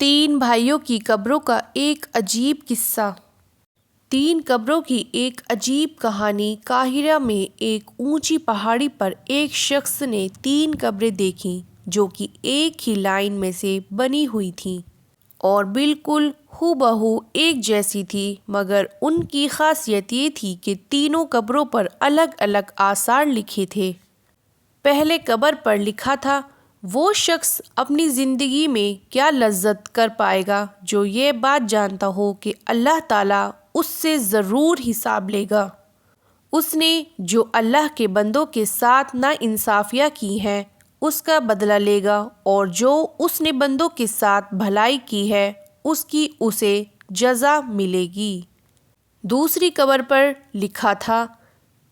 تین بھائیوں کی قبروں کا ایک عجیب قصہ۔ تین قبروں کی ایک عجیب کہانی۔ قاہرہ میں ایک اونچی پہاڑی پر ایک شخص نے تین قبریں دیکھیں جو کہ ایک ہی لائن میں سے بنی ہوئی تھیں اور بالکل ہو بہو ایک جیسی تھی، مگر ان کی خاصیت یہ تھی کہ تینوں قبروں پر الگ الگ آثار لکھے تھے۔ پہلے قبر پر لکھا تھا، وہ شخص اپنی زندگی میں کیا لذت کر پائے گا جو یہ بات جانتا ہو کہ اللہ تعالیٰ اس سے ضرور حساب لے گا۔ اس نے جو اللہ کے بندوں کے ساتھ ناانصافیاں کی ہیں اس کا بدلہ لے گا، اور جو اس نے بندوں کے ساتھ بھلائی کی ہے اس کی اسے جزا ملے گی۔ دوسری قبر پر لکھا تھا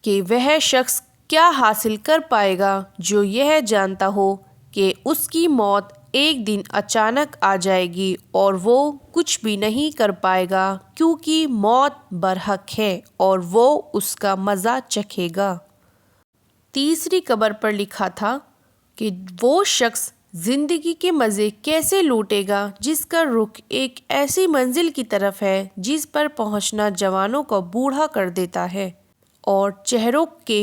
کہ وہ شخص کیا حاصل کر پائے گا جو یہ جانتا ہو کہ اس کی موت ایک دن اچانک آ جائے گی اور وہ کچھ بھی نہیں کر پائے گا کیونکہ موت برحق ہے اور وہ اس کا مزہ چکھے گا۔ تیسری قبر پر لکھا تھا کہ وہ شخص زندگی کے مزے کیسے لوٹے گا جس کا رخ ایک ایسی منزل کی طرف ہے جس پر پہنچنا جوانوں کو بوڑھا کر دیتا ہے اور چہروں کے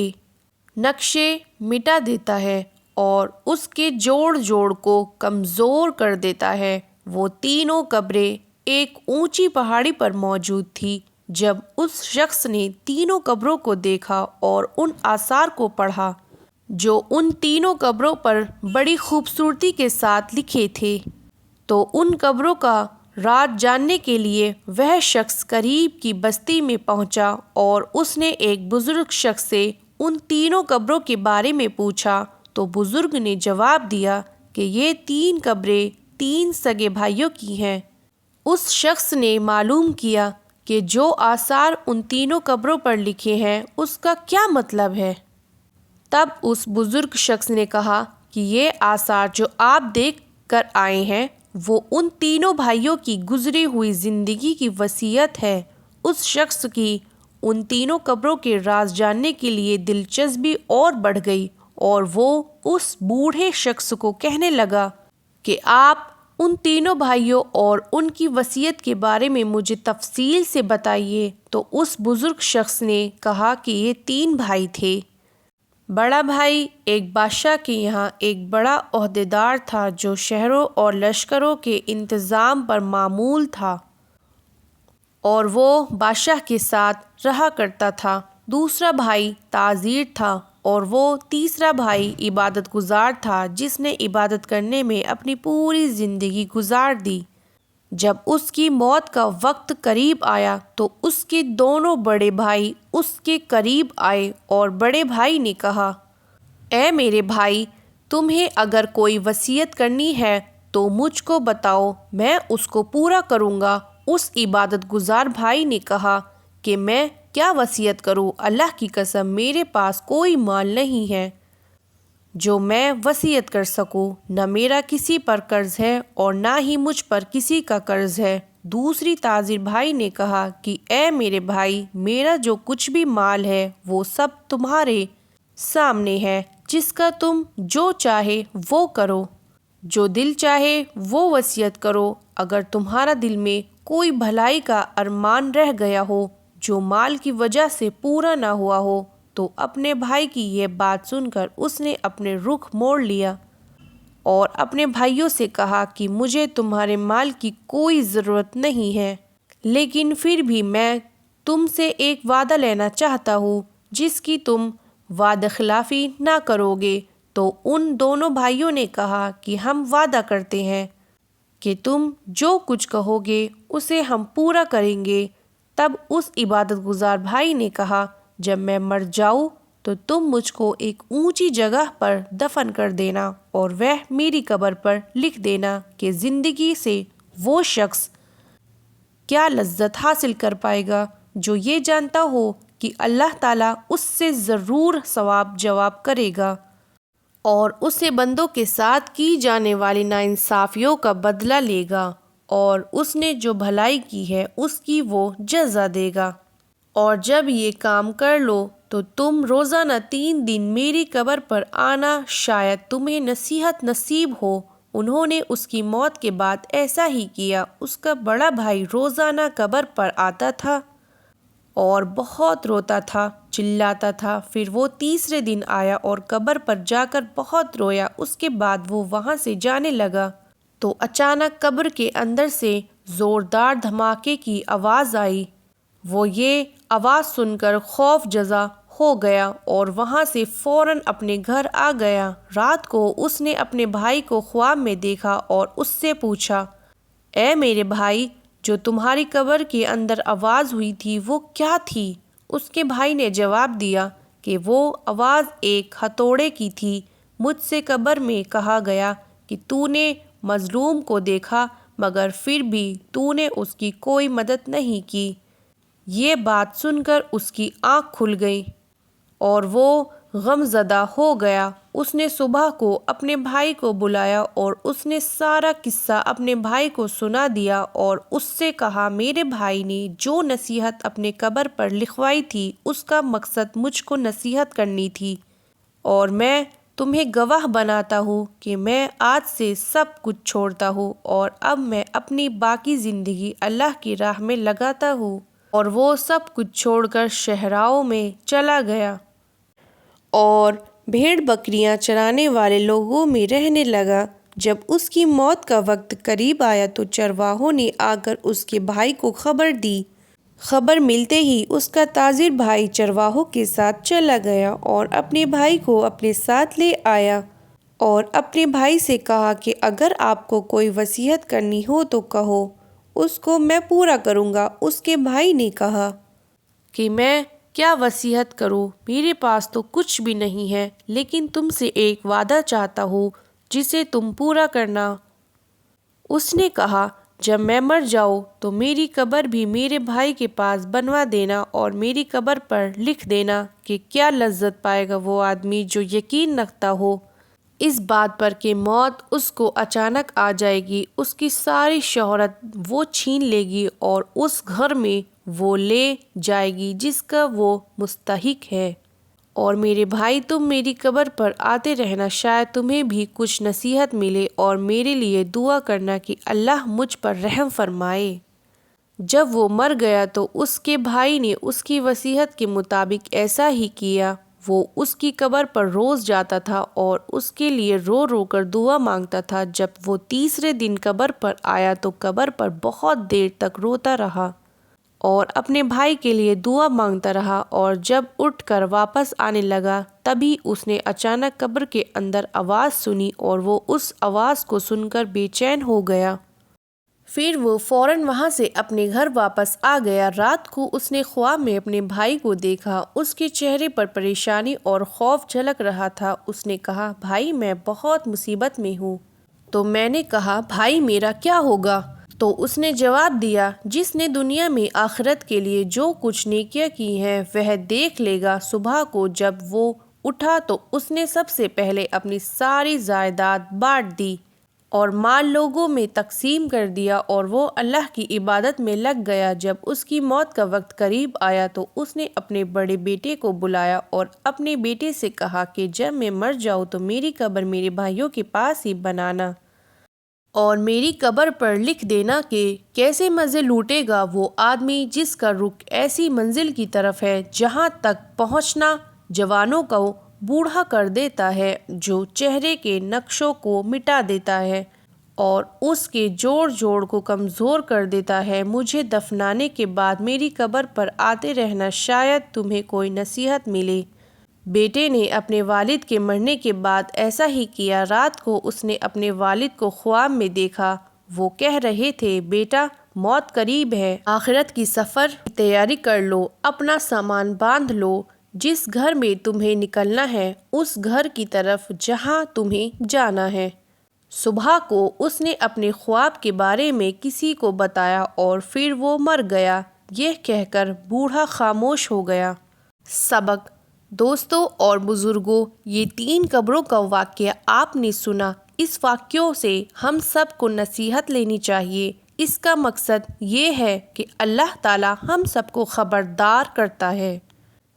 نقشے مٹا دیتا ہے اور اس کے جوڑ کو کمزور کر دیتا ہے۔ وہ تینوں قبریں ایک اونچی پہاڑی پر موجود تھی۔ جب اس شخص نے تینوں قبروں کو دیکھا اور ان آثار کو پڑھا جو ان تینوں قبروں پر بڑی خوبصورتی کے ساتھ لکھے تھے، تو ان قبروں کا راز جاننے کے لیے وہ شخص قریب کی بستی میں پہنچا اور اس نے ایک بزرگ شخص سے ان تینوں قبروں کے بارے میں پوچھا، تو بزرگ نے جواب دیا کہ یہ تین قبریں تین سگے بھائیوں کی ہیں۔ اس شخص نے معلوم کیا کہ جو آثار ان تینوں قبروں پر لکھے ہیں اس کا کیا مطلب ہے۔ تب اس بزرگ شخص نے کہا کہ یہ آثار جو آپ دیکھ کر آئے ہیں وہ ان تینوں بھائیوں کی گزری ہوئی زندگی کی وصیت ہے۔ اس شخص کی ان تینوں قبروں کے راز جاننے کے لیے دلچسپی اور بڑھ گئی اور وہ اس بوڑھے شخص کو کہنے لگا کہ آپ ان تینوں بھائیوں اور ان کی وصیت کے بارے میں مجھے تفصیل سے بتائیے۔ تو اس بزرگ شخص نے کہا کہ یہ تین بھائی تھے۔ بڑا بھائی ایک بادشاہ کے یہاں ایک بڑا عہدیدار تھا جو شہروں اور لشکروں کے انتظام پر مامور تھا اور وہ بادشاہ کے ساتھ رہا کرتا تھا۔ دوسرا بھائی تاجر تھا اور وہ تیسرا بھائی عبادت گزار تھا جس نے عبادت کرنے میں اپنی پوری زندگی گزار دی۔ جب اس کی موت کا وقت قریب آیا تو اس کے دونوں بڑے بھائی اس کے قریب آئے اور بڑے بھائی نے کہا، اے میرے بھائی، تمہیں اگر کوئی وصیت کرنی ہے تو مجھ کو بتاؤ، میں اس کو پورا کروں گا۔ اس عبادت گزار بھائی نے کہا کہ میں کیا وصیت کروں، اللہ کی قسم میرے پاس کوئی مال نہیں ہے جو میں وصیت کر سکوں، نہ میرا کسی پر قرض ہے اور نہ ہی مجھ پر کسی کا قرض ہے۔ دوسری تاجر بھائی نے کہا کہ اے میرے بھائی، میرا جو کچھ بھی مال ہے وہ سب تمہارے سامنے ہے، جس کا تم جو چاہے وہ کرو، جو دل چاہے وہ وصیت کرو۔ اگر تمہارا دل میں کوئی بھلائی کا ارمان رہ گیا ہو جو مال کی وجہ سے پورا نہ ہوا ہو، تو اپنے بھائی کی یہ بات سن کر اس نے اپنے رخ موڑ لیا اور اپنے بھائیوں سے کہا کہ مجھے تمہارے مال کی کوئی ضرورت نہیں ہے، لیکن پھر بھی میں تم سے ایک وعدہ لینا چاہتا ہوں جس کی تم وعدہ خلافی نہ کرو گے۔ تو ان دونوں بھائیوں نے کہا کہ ہم وعدہ کرتے ہیں کہ تم جو کچھ کہو گے اسے ہم پورا کریں گے۔ تب اس عبادت گزار بھائی نے کہا، جب میں مر جاؤں تو تم مجھ کو ایک اونچی جگہ پر دفن کر دینا اور وہ میری قبر پر لکھ دینا کہ زندگی سے وہ شخص کیا لذت حاصل کر پائے گا جو یہ جانتا ہو کہ اللہ تعالیٰ اس سے ضرور ثواب جواب کرے گا اور اسے بندوں کے ساتھ کی جانے والی ناانصافیوں کا بدلہ لے گا، اور اس نے جو بھلائی کی ہے اس کی وہ جزا دے گا۔ اور جب یہ کام کر لو تو تم روزانہ 3 دن میری قبر پر آنا، شاید تمہیں نصیحت نصیب ہو انہوں نے اس کی موت کے بعد ایسا ہی کیا۔ اس کا بڑا بھائی روزانہ قبر پر آتا تھا اور بہت روتا تھا، چلاتا تھا۔ پھر وہ تیسرے دن آیا اور قبر پر جا کر بہت رویا۔ اس کے بعد وہ وہاں سے جانے لگا تو اچانک قبر کے اندر سے زوردار دھماکے کی آواز آئی۔ وہ یہ آواز سن کر خوف زدہ ہو گیا اور وہاں سے فوراً اپنے گھر آ گیا۔ رات کو اس نے اپنے بھائی کو خواب میں دیکھا اور اس سے پوچھا، اے میرے بھائی، جو تمہاری قبر کے اندر آواز ہوئی تھی وہ کیا تھی؟ اس کے بھائی نے جواب دیا کہ وہ آواز ایک ہتھوڑے کی تھی۔ مجھ سے قبر میں کہا گیا کہ تو نے مظلوم کو دیکھا مگر پھر بھی تو نے اس کی کوئی مدد نہیں کی۔ یہ بات سن کر اس کی آنکھ کھل گئی اور وہ غم زدہ ہو گیا۔ اس نے صبح کو اپنے بھائی کو بلایا اور اس نے سارا قصہ اپنے بھائی کو سنا دیا اور اس سے کہا، میرے بھائی نے جو نصیحت اپنے قبر پر لکھوائی تھی اس کا مقصد مجھ کو نصیحت کرنی تھی، اور میں تمہیں گواہ بناتا ہوں کہ میں آج سے سب کچھ چھوڑتا ہوں اور اب میں اپنی باقی زندگی اللہ کی راہ میں لگاتا ہوں۔ اور وہ سب کچھ چھوڑ کر صحراؤں میں چلا گیا اور بھیڑ بکریاں چرانے والے لوگوں میں رہنے لگا۔ جب اس کی موت کا وقت قریب آیا تو چرواہوں نے آ کر اس کے بھائی کو خبر دی۔ خبر ملتے ہی اس کا تاجر بھائی چرواہوں کے ساتھ چلا گیا اور اپنے بھائی کو اپنے ساتھ لے آیا اور اپنے بھائی سے کہا کہ اگر آپ کو کوئی وصیت کرنی ہو تو کہو، اس کو میں پورا کروں گا۔ اس کے بھائی نے کہا کہ میں کیا وصیت کروں، میرے پاس تو کچھ بھی نہیں ہے، لیکن تم سے ایک وعدہ چاہتا ہوں جسے تم پورا کرنا۔ اس نے کہا، جب میں مر جاؤں تو میری قبر بھی میرے بھائی کے پاس بنوا دینا اور میری قبر پر لکھ دینا کہ کیا لذت پائے گا وہ آدمی جو یقین رکھتا ہو اس بات پر کہ موت اس کو اچانک آ جائے گی، اس کی ساری شہرت وہ چھین لے گی اور اس گھر میں وہ لے جائے گی جس کا وہ مستحق ہے۔ اور میرے بھائی، تم میری قبر پر آتے رہنا، شاید تمہیں بھی کچھ نصیحت ملے، اور میرے لیے دعا کرنا کہ اللہ مجھ پر رحم فرمائے۔ جب وہ مر گیا تو اس کے بھائی نے اس کی وصیت کے مطابق ایسا ہی کیا۔ وہ اس کی قبر پر روز جاتا تھا اور اس کے لیے رو رو کر دعا مانگتا تھا۔ جب وہ تیسرے دن قبر پر آیا تو قبر پر بہت دیر تک روتا رہا اور اپنے بھائی کے لیے دعا مانگتا رہا، اور جب اٹھ کر واپس آنے لگا تبھی اس نے اچانک قبر کے اندر آواز سنی اور وہ اس آواز کو سن کر بے چین ہو گیا۔ پھر وہ فوراً وہاں سے اپنے گھر واپس آ گیا۔ رات کو اس نے خواب میں اپنے بھائی کو دیکھا، اس کے چہرے پر پریشانی اور خوف جھلک رہا تھا۔ اس نے کہا، بھائی میں بہت مصیبت میں ہوں۔ تو میں نے کہا، بھائی میرا کیا ہوگا؟ تو اس نے جواب دیا، جس نے دنیا میں آخرت کے لیے جو کچھ نیکیاں کی ہیں وہ دیکھ لے گا۔ صبح کو جب وہ اٹھا تو اس نے سب سے پہلے اپنی ساری جائیداد بانٹ دی اور مال لوگوں میں تقسیم کر دیا، اور وہ اللہ کی عبادت میں لگ گیا۔ جب اس کی موت کا وقت قریب آیا تو اس نے اپنے بڑے بیٹے کو بلایا اور اپنے بیٹے سے کہا کہ جب میں مر جاؤں تو میری قبر میرے بھائیوں کے پاس ہی بنانا اور میری قبر پر لکھ دینا کہ کیسے مزے لوٹے گا وہ آدمی جس کا رخ ایسی منزل کی طرف ہے جہاں تک پہنچنا جوانوں کو بوڑھا کر دیتا ہے، جو چہرے کے نقشوں کو مٹا دیتا ہے اور اس کے جوڑ کو کمزور کر دیتا ہے۔ مجھے دفنانے کے بعد میری قبر پر آتے رہنا، شاید تمہیں کوئی نصیحت ملے۔ بیٹے نے اپنے والد کے مرنے کے بعد ایسا ہی کیا۔ رات کو اس نے اپنے والد کو خواب میں دیکھا۔ وہ کہہ رہے تھے، بیٹا موت قریب ہے، آخرت کی سفر کی تیاری کر لو، اپنا سامان باندھ لو، جس گھر میں تمہیں نکلنا ہے اس گھر کی طرف جہاں تمہیں جانا ہے۔ صبح کو اس نے اپنے خواب کے بارے میں کسی کو بتایا اور پھر وہ مر گیا۔ یہ کہہ کر بوڑھا خاموش ہو گیا۔ سبق: دوستوں اور بزرگوں، یہ 3 قبروں کا واقعہ آپ نے سنا۔ اس واقعوں سے ہم سب کو نصیحت لینی چاہیے۔ اس کا مقصد یہ ہے کہ اللہ تعالیٰ ہم سب کو خبردار کرتا ہے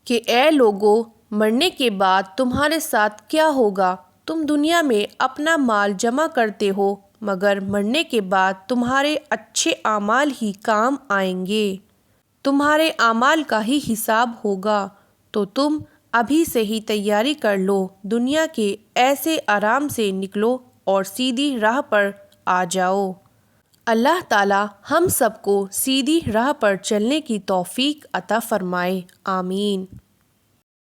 کہ اے لوگو، مرنے کے بعد تمہارے ساتھ کیا ہوگا۔ تم دنیا میں اپنا مال جمع کرتے ہو مگر مرنے کے بعد تمہارے اچھے اعمال ہی کام آئیں گے، تمہارے اعمال کا ہی حساب ہوگا۔ تو تم ابھی سے ہی تیاری کر لو، دنیا کے ایسے آرام سے نکلو اور سیدھی راہ پر آ جاؤ۔ اللہ تعالیٰ ہم سب کو سیدھی راہ پر چلنے کی توفیق عطا فرمائے، آمین۔